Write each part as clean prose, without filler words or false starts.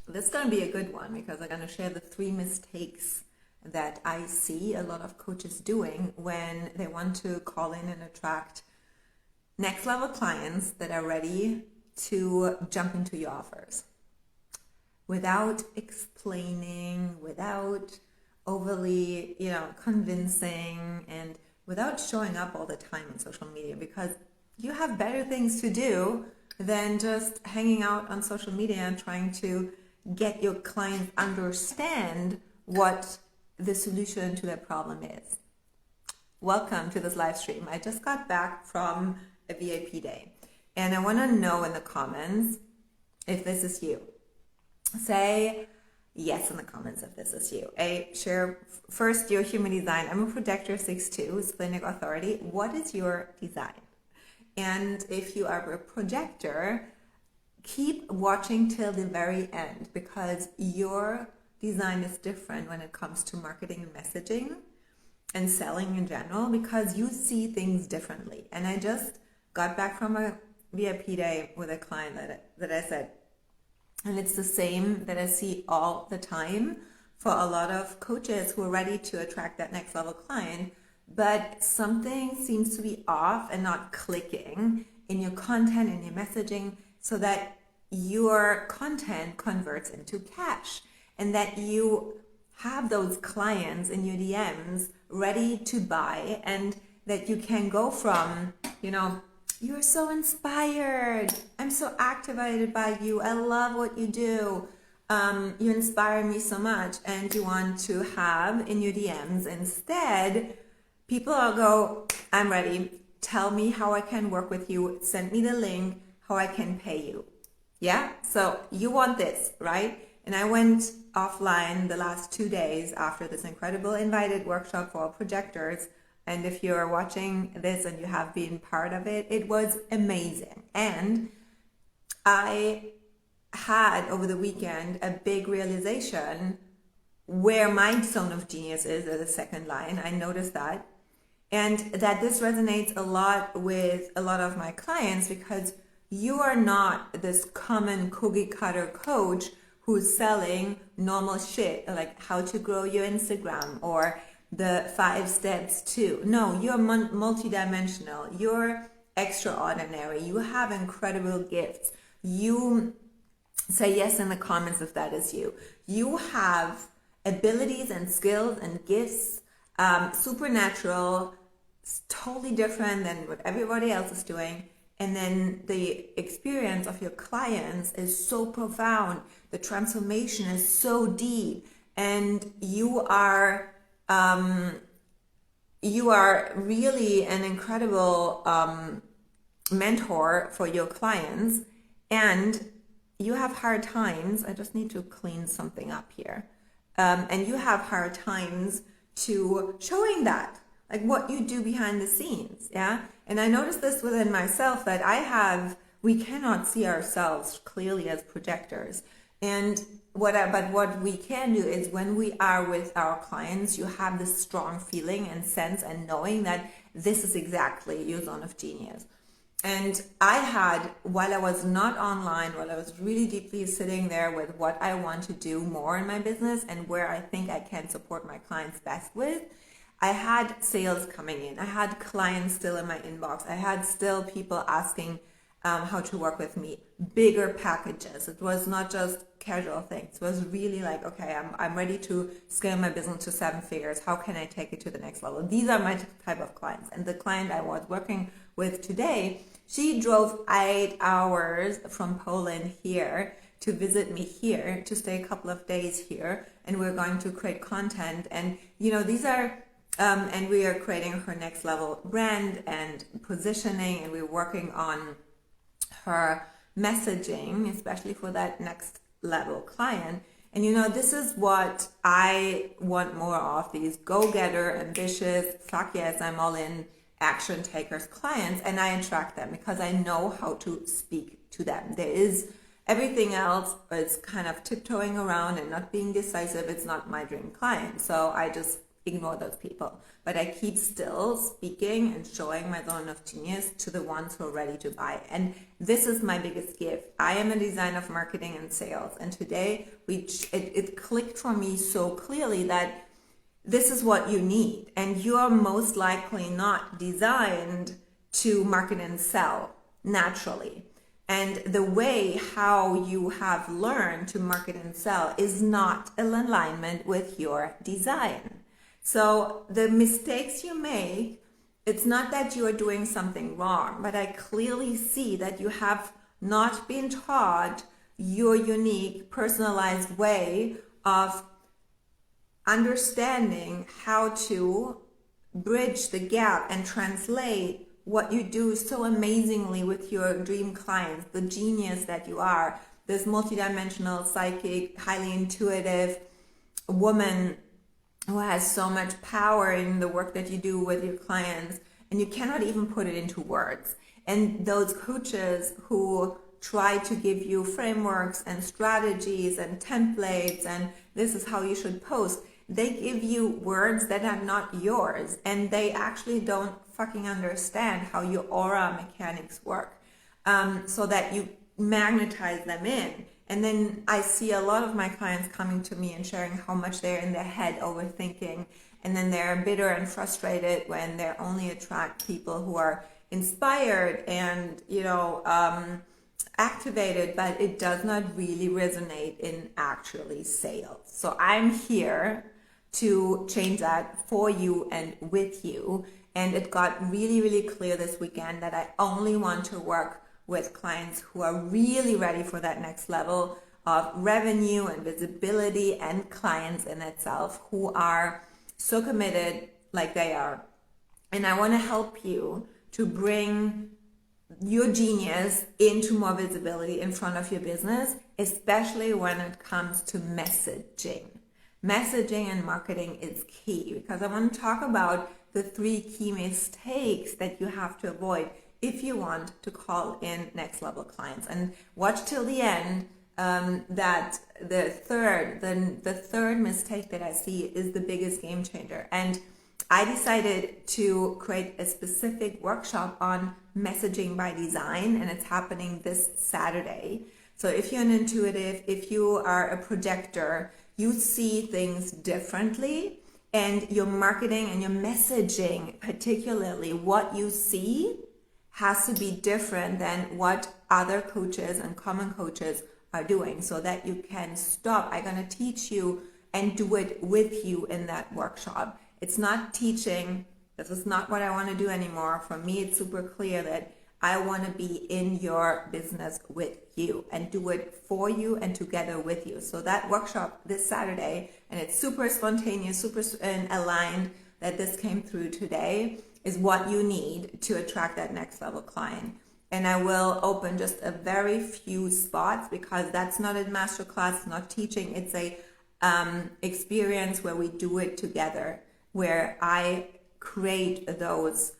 This is going to be a good one because I'm going to share the 3 mistakes that I see a lot of coaches doing when they want to call in and attract next level clients that are ready to jump into your offers without explaining, without overly, convincing, and without showing up all the time on social media, because you have better things to do than just hanging out on social media and trying to get your clients understand what the solution to their problem is. Welcome to this live stream. I just got back from a VIP day, and I want to know in the comments if this is you. Say yes in the comments if this is you. Share first your human design. I'm a projector 6'2", splenic authority. What is your design? And if you are a projector, keep watching till the very end, because your design is different when it comes to marketing and messaging and selling in general, because you see things differently. And I just got back from a VIP day with a client that I said, and it's the same that I see all the time for a lot of coaches who are ready to attract that next level client, but something seems to be off and not clicking in your content and your messaging so that your content converts into cash and that you have those clients in your DMs ready to buy, and that you can go from, you're so inspired, I'm so activated by you, I love what you do, you inspire me so much, and you want to have in your DMs instead, people will go, I'm ready, tell me how I can work with you, send me the link, how I can pay you. Yeah, so you want this, right? And I went offline the last 2 days after this incredible invited workshop for projectors. And if you're watching this and you have been part of it, it was amazing. And I had over the weekend a big realization where my zone of genius is at the second line. I noticed that. And that this resonates a lot with a lot of my clients, because you are not this common cookie cutter coach who's selling normal shit like how to grow your Instagram or the 5 steps to. No, you're multidimensional. You're extraordinary. You have incredible gifts. You say yes in the comments if that is you. You have abilities and skills and gifts, supernatural, totally different than what everybody else is doing. And then the experience of your clients is so profound. The transformation is so deep, and you are really an incredible mentor for your clients. And you have hard times. I just need to clean something up here. And you have hard times to showing that, like what you do behind the scenes, yeah? And I noticed this within myself, that we cannot see ourselves clearly as projectors. And what we can do is, when we are with our clients, you have this strong feeling and sense and knowing that this is exactly your zone of genius. And I had, while I was not online, while I was really deeply sitting there with what I want to do more in my business and where I think I can support my clients best with, I had sales coming in. I had clients still in my inbox. I had still people asking how to work with me, bigger packages. It was not just casual things. It was really like, okay, I'm ready to scale my business to 7 figures. How can I take it to the next level? These are my type of clients. And the client I was working with today, she drove 8 hours from Poland here to visit me here, to stay a couple of days here, and we're going to create content. And these are and we are creating her next level brand and positioning, and we're working on her messaging, especially for that next level client. And this is what I want more of, these go-getter, ambitious, fuck yes, I'm all in, action takers clients, and I attract them because I know how to speak to them. There is everything else is kind of tiptoeing around and not being decisive. It's not my dream client. So I just ignore those people. But I keep still speaking and showing my zone of genius to the ones who are ready to buy. And this is my biggest gift. I am a designer of marketing and sales. And today it clicked for me so clearly that this is what you need. And you are most likely not designed to market and sell naturally. And the way how you have learned to market and sell is not in alignment with your design. So the mistakes you make, it's not that you are doing something wrong, but I clearly see that you have not been taught your unique, personalized way of understanding how to bridge the gap and translate what you do so amazingly with your dream clients, the genius that you are, this multidimensional, psychic, highly intuitive woman who has so much power in the work that you do with your clients, and you cannot even put it into words. And those coaches who try to give you frameworks and strategies and templates and this is how you should post, they give you words that are not yours, and they actually don't fucking understand how your aura mechanics work, so that you magnetize them in. And then I see a lot of my clients coming to me and sharing how much they're in their head overthinking, and then they're bitter and frustrated when they only attract people who are inspired and activated, but it does not really resonate in actually sales. So I'm here to change that for you and with you. And it got really, really clear this weekend that I only want to work with clients who are really ready for that next level of revenue and visibility, and clients in itself who are so committed like they are. And I want to help you to bring your genius into more visibility in front of your business, especially when it comes to messaging. Messaging and marketing is key, because I want to talk about the 3 key mistakes that you have to avoid if you want to call in next level clients. And watch till the end, that the third mistake that I see is the biggest game changer. And I decided to create a specific workshop on messaging by design, and it's happening this Saturday. So if you're an intuitive, if you are a projector, you see things differently, and your marketing and your messaging, particularly what you see, has to be different than what other coaches and common coaches are doing, so that you can stop. I'm going to teach you and do it with you in that workshop. It's not teaching. This is not what I want to do anymore. For me, it's super clear that I want to be in your business with you and do it for you and together with you. So that workshop this Saturday, and it's super spontaneous, super aligned that this came through today, is what you need to attract that next level client. And I will open just a very few spots, because that's not a masterclass, not teaching. It's a experience where we do it together, where I create those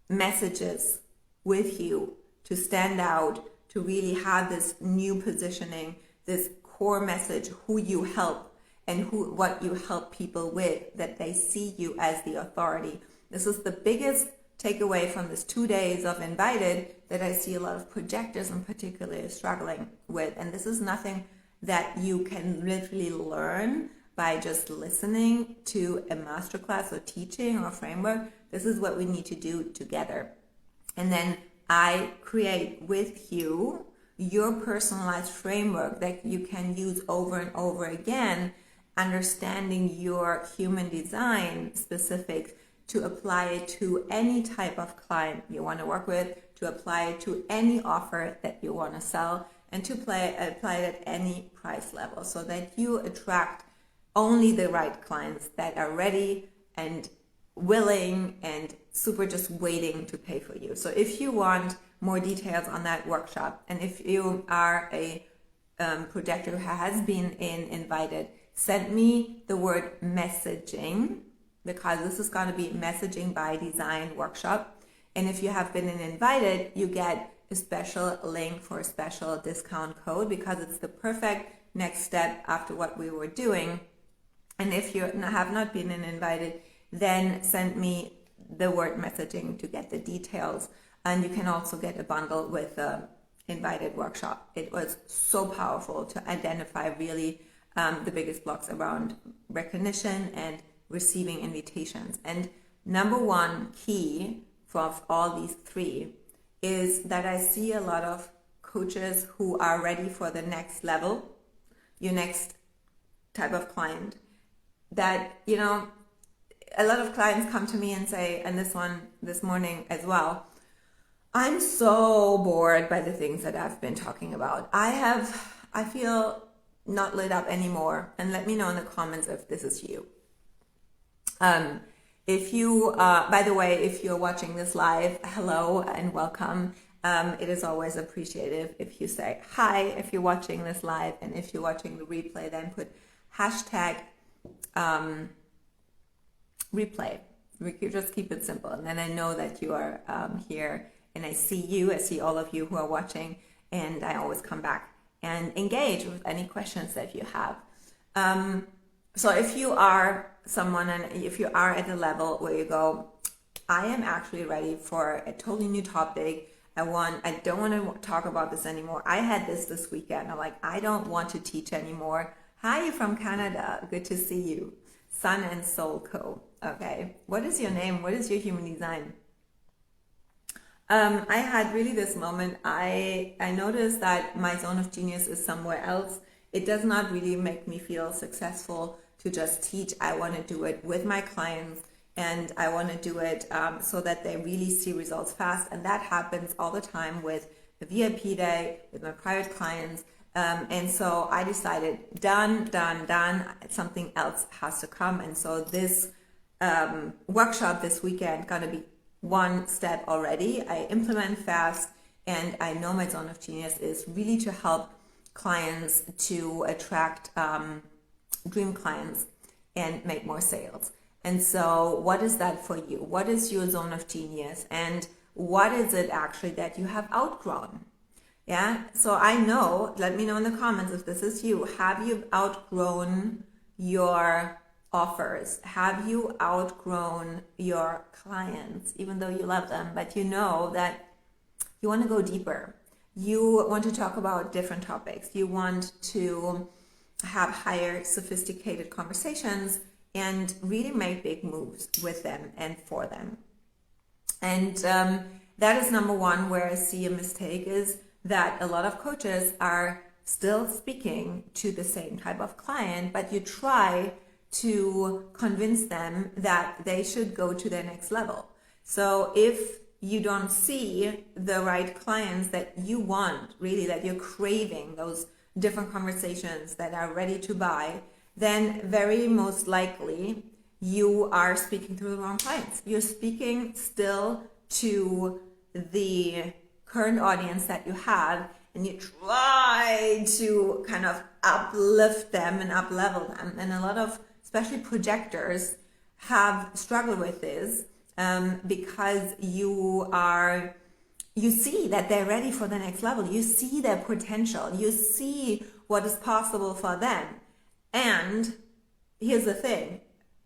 messages with you to stand out, to really have this new positioning, this core message, who you help and what you help people with, that they see you as the authority. This is the biggest takeaway from this 2 days of Invited that I see a lot of projectors in particular struggling with. And this is nothing that you can literally learn by just listening to a masterclass or teaching or framework. This is what we need to do together. And then I create with you your personalized framework that you can use over and over again, understanding your human design specific, to apply it to any type of client you want to work with, to apply it to any offer that you want to sell, and to apply it at any price level, so that you attract only the right clients that are ready and willing and super just waiting to pay for you. So if you want more details on that workshop, and if you are a projector who has been invited, send me the word messaging, because this is going to be messaging by design workshop. And if you have been invited, you get a special link for a special discount code, because it's the perfect next step after what we were doing And if you have not been invited, then send me the word messaging to get the details. And you can also get a bundle with the invited workshop. It was so powerful to identify really the biggest blocks around recognition and receiving invitations. And number one key for all these three is that I see a lot of coaches who are ready for the next level, your next type of client, that, you know, a lot of clients come to me and say, and this morning as well, I'm so bored by the things that I've been talking about. I feel not lit up anymore. And let me know in the comments if this is you. If you, by the way, if you're watching this live, hello and welcome. It is always appreciative if you say hi, if you're watching this live, and if you're watching the replay, then put hashtag replay. We could just keep it simple. And then I know that you are here, and I see all of you who are watching, and I always come back and engage with any questions that you have. So if you are someone, and if you are at the level where you go, I am actually ready for a totally new topic. I don't want to talk about this anymore. I had this weekend. I'm like, I don't want to teach anymore. Hi, from Canada. Good to see you. Sun and Soul Co. Okay. What is your name? What is your human design? I had really this moment. I noticed that my zone of genius is somewhere else. It does not really make me feel successful to just teach. I want to do it with my clients, and I want to do it so that they really see results fast. And that happens all the time with the VIP day, with my private clients. And so I decided, done. Something else has to come. And so this workshop this weekend gonna be one step already. I implement fast, and I know my zone of genius is really to help clients to attract dream clients and make more sales. And so what is that for you? What is your zone of genius? And what is it actually that you have outgrown? Yeah, so I know, let me know in the comments if this is you. Have you outgrown your offers? Have you outgrown your clients, even though you love them, but you know that you want to go deeper? You want to talk about different topics. You want to have higher sophisticated conversations and really make big moves with them and for them. And that is number one, where I see a mistake is that a lot of coaches are still speaking to the same type of client, but you try to convince them that they should go to their next level. So if you don't see the right clients that you want, really, that you're craving, those different conversations that are ready to buy, then very most likely you are speaking to the wrong clients. You're speaking still to the current audience that you have, and you try to kind of uplift them and up-level them. And a lot of, especially projectors, have struggled with this because you see that they're ready for the next level. You see their potential. You see what is possible for them. And here's the thing.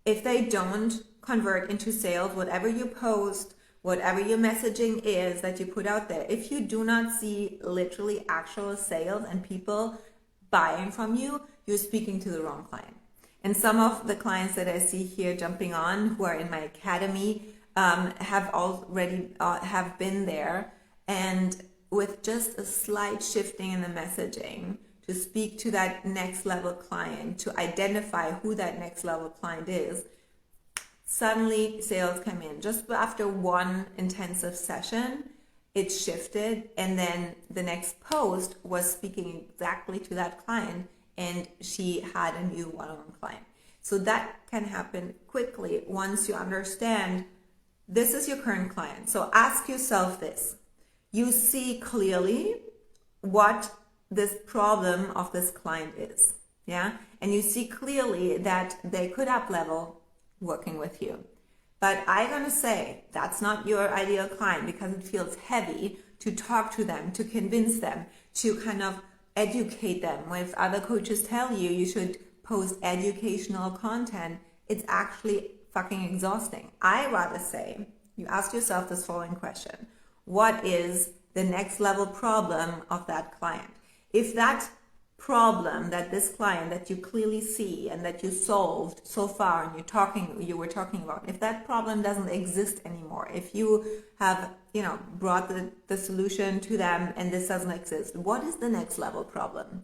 If they don't convert into sales, whatever you post, whatever your messaging is that you put out there, if you do not see literally actual sales and people buying from you, you're speaking to the wrong client. And some of the clients that I see here jumping on who are in my academy have already have been there, and with just a slight shifting in the messaging to speak to that next level client, to identify who that next level client is, suddenly sales come in. Just after one intensive session, it shifted, and then the next post was speaking exactly to that client, and she had a new one-on-one client. So that can happen quickly once you understand this is your current client. So ask yourself this. You see clearly what this problem of this client is, yeah? And you see clearly that they could up-level working with you. But I'm going to say that's not your ideal client, because it feels heavy to talk to them, to convince them, to kind of educate them. When other coaches tell you you should post educational content, it's actually fucking exhausting. I rather say, you ask yourself this following question: what is the next level problem of that client? If that problem that this client that you clearly see and that you solved so far and you were talking about, if that problem doesn't exist anymore, if you have brought the solution to them and this doesn't exist, what is the next level problem?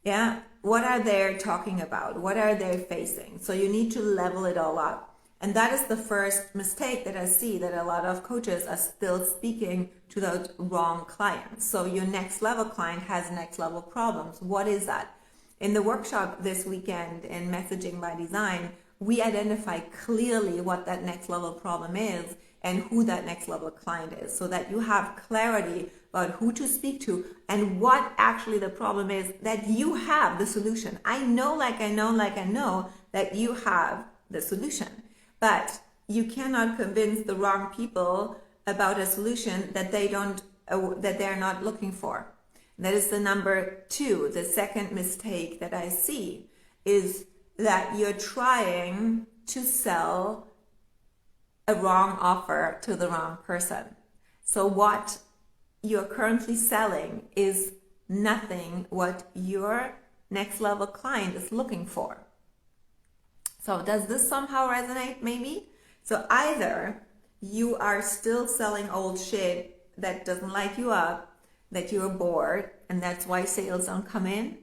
Yeah, what are they talking about? What are they facing? So you need to level it all up. And that is the first mistake that I see, that a lot of coaches are still speaking to those wrong clients. So your next level client has next level problems. What is that? In the workshop this weekend in Messaging by Design, we identify clearly what that next level problem is and who that next level client is, so that you have clarity about who to speak to and what actually the problem is, that you have the solution. I know that you have the solution. But you cannot convince the wrong people about a solution that they're not looking for. That is the number two. The second mistake that I see is that you're trying to sell a wrong offer to the wrong person. So what you're currently selling is nothing what your next level client is looking for. So does this somehow resonate maybe? So either you are still selling old shit that doesn't light you up, that you're bored, and that's why sales don't come in.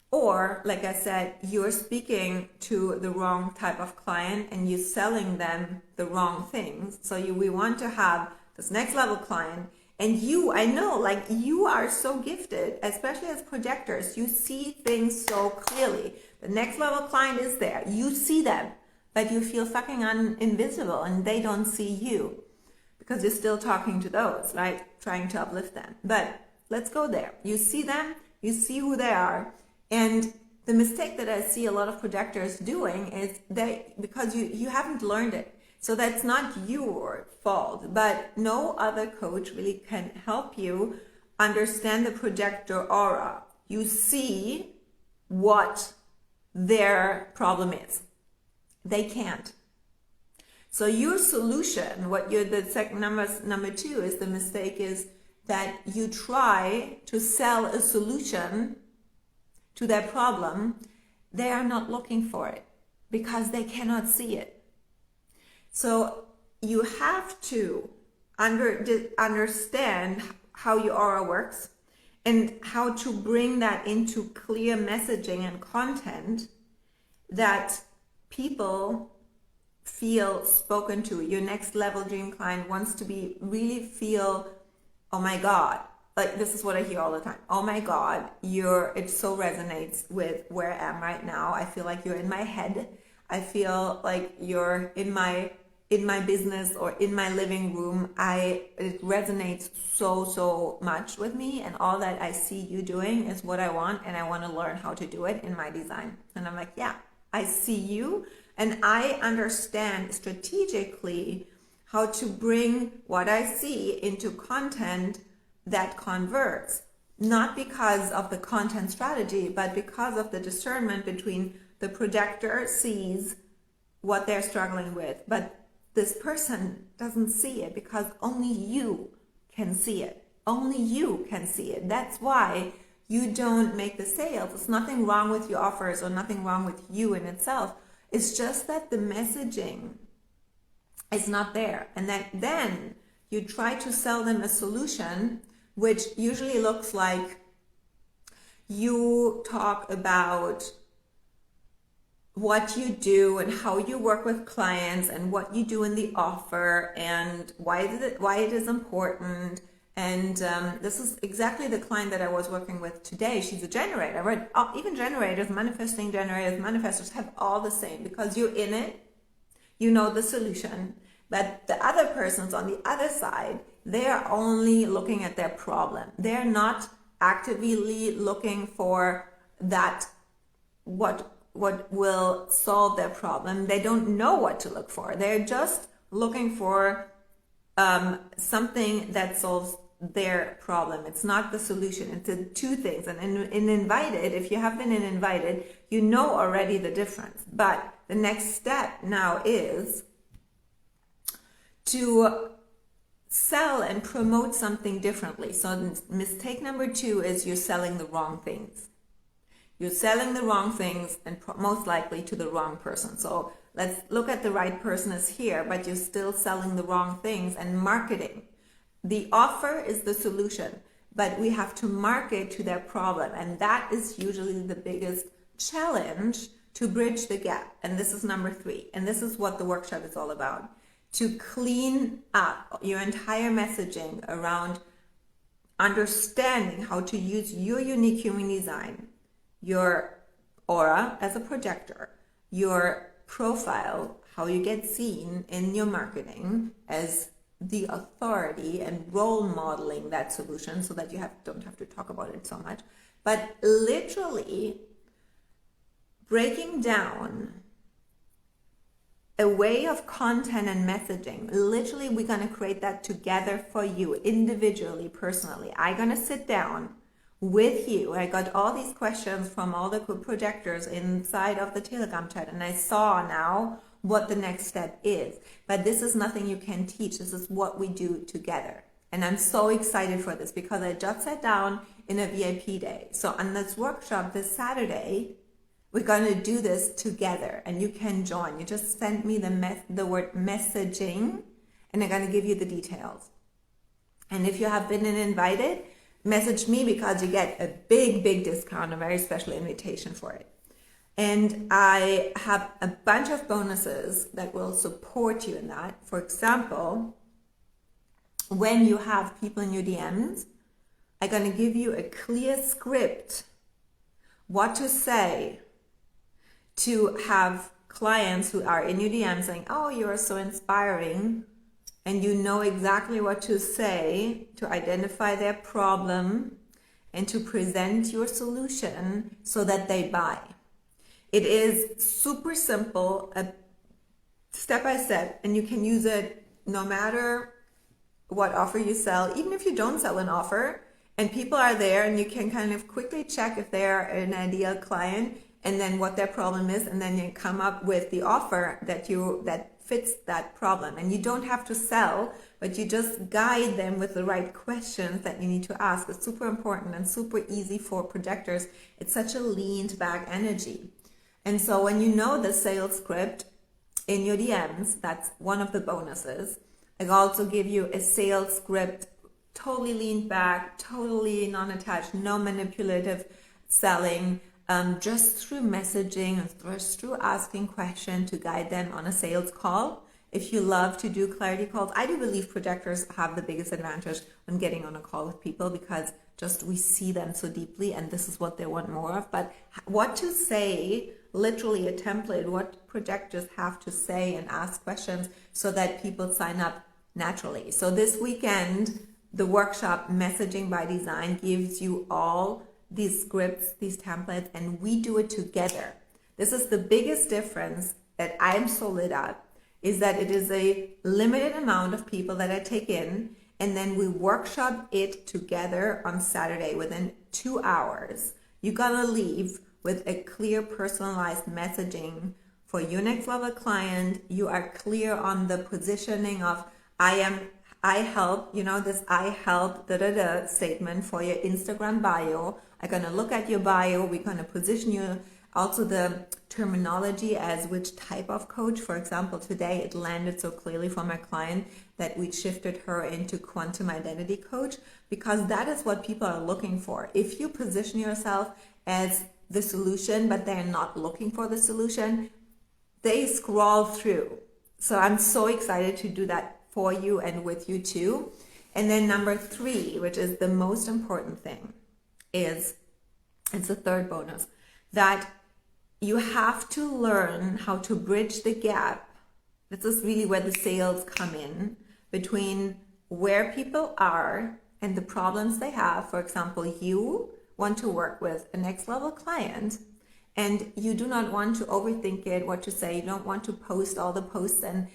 Or, like I said, you're speaking to the wrong type of client and you're selling them the wrong things. So we want to have this next level client. And I know, you are so gifted, especially as projectors, you see things so clearly. The next level client is there. You see them, but you feel fucking invisible and they don't see you because you're still talking to those, right? Trying to uplift them. But let's go there. You see them, you see who they are. And the mistake that I see a lot of projectors doing is because you haven't learned it. So that's not your fault, but no other coach really can help you understand the projector aura. You see what their problem is. They can't. So your solution, the second number two is the mistake, is that you try to sell a solution to their problem. They are not looking for it because they cannot see it. So you have to understand how your aura works and how to bring that into clear messaging and content that people feel spoken to. Your next level dream client wants to really feel, oh my God, this is what I hear all the time. Oh my God, it so resonates with where I am right now. I feel like you're in my head. I feel like you're in my business or in my living room. It resonates so much with me, and all that I see you doing is what I want, and I want to learn how to do it in my design. And I'm like, yeah, I see you, and I understand strategically how to bring what I see into content that converts, not because of the content strategy, but because of the discernment between the projector sees what they're struggling with, but this person doesn't see it because only you can see it. Only you can see it. That's why you don't make the sales. There's nothing wrong with your offers or nothing wrong with you in itself. It's just that the messaging is not there. And then you try to sell them a solution, which usually looks like you talk about what you do and how you work with clients and what you do in the offer and why it is important. And this is exactly the client that I was working with today. She's a generator, right? Even generators, manifesting generators, manifestors have all the same, because you're in it, you know the solution. But the other persons on the other side, they are only looking at their problem. They're not actively looking for that, what will solve their problem. They don't know what to look for. They're just looking for something that solves their problem. It's not the solution. It's two things. And in invited, if you have been in invited, you know already the difference. But the next step now is to sell and promote something differently. So mistake number 2 is you're selling the wrong things. You're selling the wrong things and most likely to the wrong person. So let's look at the right person is here, but you're still selling the wrong things and marketing. The offer is the solution, but we have to market to their problem. And that is usually the biggest challenge to bridge the gap. And this is number 3. And this is what the workshop is all about. To clean up your entire messaging around understanding how to use your unique human design, your aura as a projector, your profile, how you get seen in your marketing as the authority, and role modeling that solution so that you don't have to talk about it so much, but literally breaking down a way of content and messaging. Literally, we're going to create that together for you individually, personally. I'm going to sit down with you. I got all these questions from all the projectors inside of the Telegram chat, and I saw now what the next step is. But this is nothing you can teach. This is what we do together. And I'm so excited for this because I just sat down in a VIP day. So on this workshop this Saturday, we're going to do this together and you can join. You just send me the word messaging and I'm going to give you the details. And if you have been invited, message me because you get a big discount, a very special invitation for it. And I have a bunch of bonuses that will support you in that. For example, when you have people in your DMs, I'm going to give you a clear script, what to say to have clients who are in your DMs saying, oh, you are so inspiring. And you know exactly what to say to identify their problem and to present your solution so that they buy. It is super simple, step by step, and you can use it no matter what offer you sell, even if you don't sell an offer and people are there and you can kind of quickly check if they're an ideal client and then what their problem is, and then you come up with the offer that fits that problem. And you don't have to sell, but you just guide them with the right questions that you need to ask. It's super important and super easy for projectors. It's such a leaned back energy. And so when you know the sales script in your DMs, that's one of the bonuses. I also give you a sales script, totally leaned back, totally non-attached, no manipulative selling, just through messaging and just through asking questions to guide them on a sales call. If you love to do clarity calls, I do believe projectors have the biggest advantage when getting on a call with people because just we see them so deeply and this is what they want more of. But what to say, literally a template, what projectors have to say and ask questions so that people sign up naturally. So this weekend, the workshop Messaging by Design gives you all these scripts, these templates, and we do it together. This is the biggest difference that I'm so lit up, is that it is a limited amount of people that I take in, and then we workshop it together on Saturday within 2 hours. You're gonna leave with a clear personalized messaging for your next level client. You are clear on the positioning of I help, this I help statement for your Instagram bio. I'm gonna look at your bio. We're gonna position you. Also the terminology as which type of coach. For example, today it landed so clearly for my client that we shifted her into quantum identity coach because that is what people are looking for. If you position yourself as the solution, but they're not looking for the solution, they scroll through. So I'm so excited to do that for you and with you too. And then number 3, which is the most important thing, is it's the third bonus, that you have to learn how to bridge the gap. This is really where the sales come in between where people are and the problems they have. For example, you want to work with a next level client and you do not want to overthink it, what to say. You don't want to post all the posts and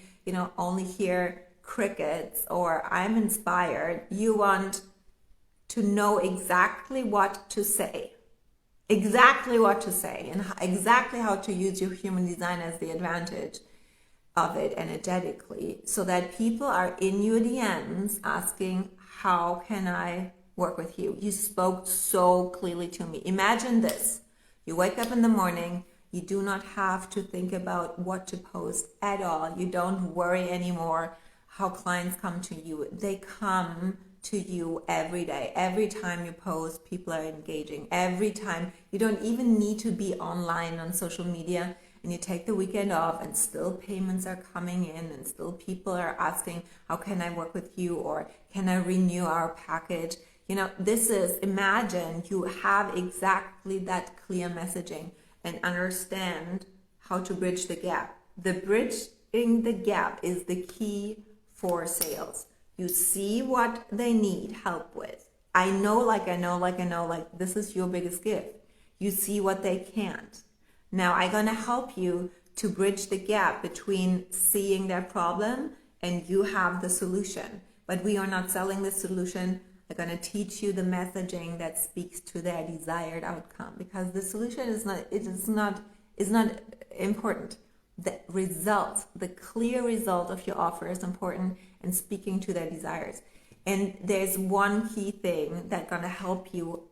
only hear crickets or I'm inspired. You want to know exactly what to say. Exactly what to say and exactly how to use your human design as the advantage of it energetically, so that people are in your DMs asking, how can I work with you? You spoke so clearly to me. Imagine this. You wake up in the morning, you do not have to think about what to post at all. You don't worry anymore how clients come to you. They come to you every day. Every time you post, people are engaging. Every time, you don't even need to be online on social media, and you take the weekend off and still payments are coming in and still people are asking, how can I work with you, or can I renew our package? You know, this is, imagine you have exactly that clear messaging and understand how to bridge the gap. The bridging the gap is the key for sales. You see what they need help with. I know, this is your biggest gift. You see what they can't. Now I'm going to help you to bridge the gap between seeing their problem and you have the solution. But we are not selling the solution. I'm going to teach you the messaging that speaks to their desired outcome, because the solution is not important. The result, the clear result of your offer is important, and speaking to their desires. And there's one key thing that's going to help you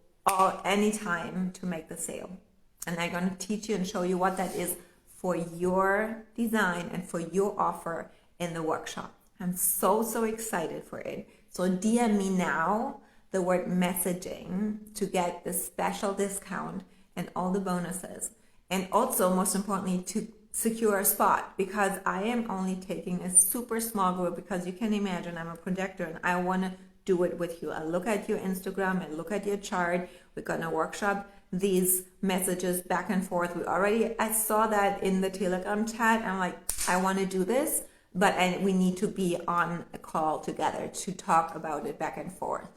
anytime to make the sale. And I'm going to teach you and show you what that is for your design and for your offer in the workshop. I'm so excited for it. So DM me now the word messaging to get the special discount and all the bonuses. And also, most importantly, to secure a spot, because I am only taking a super small group, because you can imagine I'm a projector and I want to do it with you. I look at your Instagram, I look at your chart. We're going to workshop these messages back and forth. I saw that in the Telegram chat. I'm like, I want to do this, but we need to be on a call together to talk about it back and forth.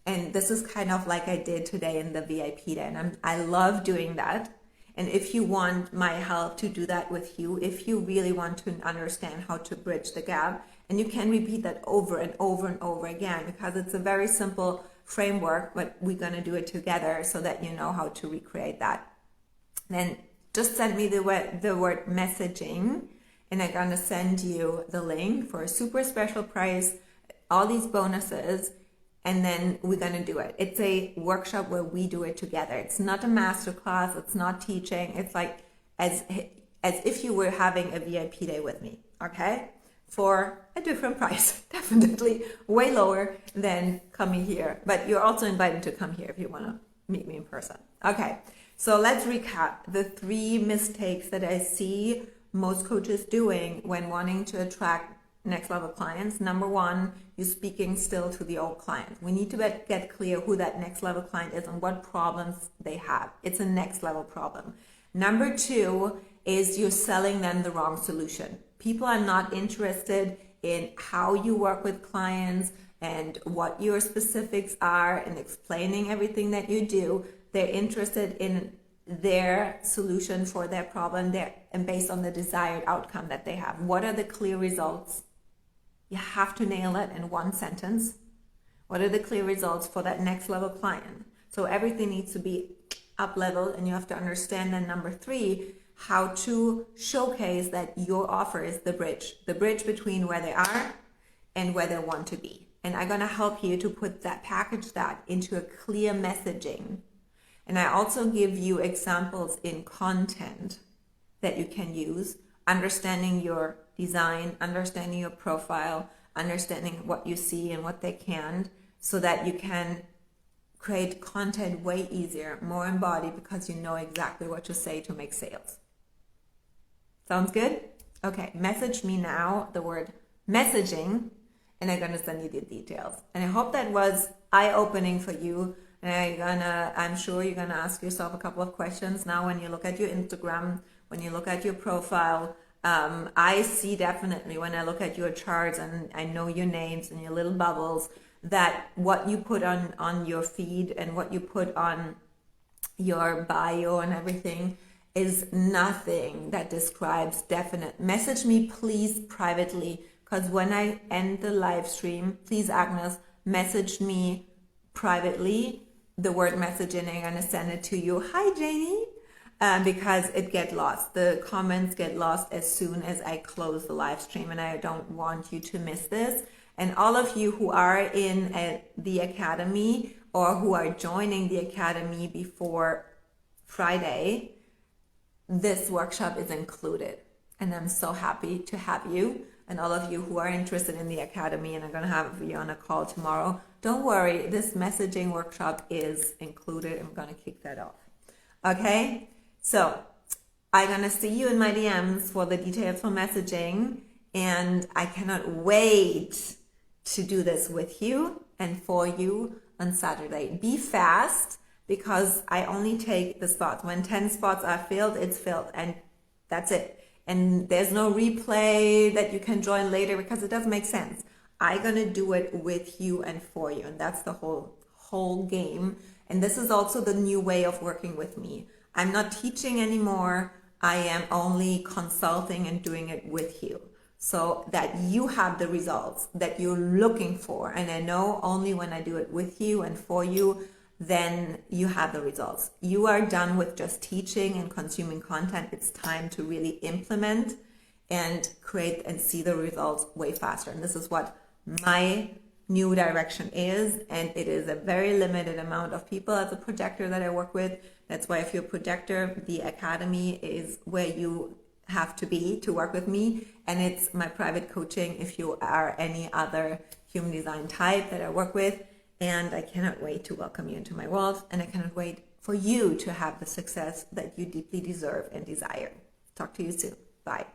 And this is kind of like I did today in the VIP day. And I love doing that. And if you want my help to do that with you, if you really want to understand how to bridge the gap, and you can repeat that over and over and over again, because it's a very simple framework, but we're going to do it together so that you know how to recreate that. Then just send me the word messaging, and I'm going to send you the link for a super special price, all these bonuses, and then we're going to do it. It's a workshop where we do it together. It's not a master class. It's not teaching. It's like as if you were having a VIP day with me, okay? For a different price, definitely way lower than coming here. But you're also invited to come here if you want to meet me in person. Okay, so let's recap the 3 mistakes that I see most coaches doing when wanting to attract next level clients. Number 1, you're speaking still to the old client. We need to get clear who that next level client is and what problems they have. It's a next level problem. Number 2 is you're selling them the wrong solution. People are not interested in how you work with clients and what your specifics are and explaining everything that you do. They're interested in their solution for their problem and based on the desired outcome that they have. What are the clear results? You have to nail it in 1 sentence. What are the clear results for that next level client? So everything needs to be up level, and you have to understand then number 3, how to showcase that your offer is the bridge between where they are and where they want to be. And I'm going to help you to package that into a clear messaging. And I also give you examples in content that you can use, understanding your design, understanding your profile, understanding what you see and what they can't, so that you can create content way easier, more embodied, because you know exactly what to say to make sales. Sounds good? Okay, message me now the word messaging, and I'm gonna send you the details. And I hope that was eye-opening for you. And I'm sure you're gonna ask yourself a couple of questions now when you look at your Instagram, when you look at your profile. I see definitely when I look at your charts and I know your names and your little bubbles, that what you put on your feed and what you put on your bio and everything is nothing that describes definite. Message me please privately, because when I end the live stream, please Agnes, message me privately the word message and I'm going to send it to you. Hi, Janie. Because it get lost. The comments get lost as soon as I close the live stream, and I don't want you to miss this. And all of you who are in the academy or who are joining the academy before Friday, this workshop is included. And I'm so happy to have you. And all of you who are interested in the academy and are going to have you on a call tomorrow, don't worry, this messaging workshop is included. I'm going to kick that off. Okay? So I'm going to see you in my DMs for the details for messaging, and I cannot wait to do this with you and for you on Saturday. Be fast, because I only take the spots. When 10 spots are filled, it's filled, and that's it. And there's no replay that you can join later because it doesn't make sense. I'm going to do it with you and for you, and that's the whole game. And this is also the new way of working with me. I'm not teaching anymore. I am only consulting and doing it with you so that you have the results that you're looking for. And I know only when I do it with you and for you, then you have the results. You are done with just teaching and consuming content. It's time to really implement and create and see the results way faster. And this is what my new direction is, and it is a very limited amount of people as a projector that I work with. That's why if you're a projector, the academy is where you have to be to work with me, and it's my private coaching if you are any other human design type that I work with. And I cannot wait to welcome you into my world, and I cannot wait for you to have the success that you deeply deserve and desire. Talk to you soon. Bye.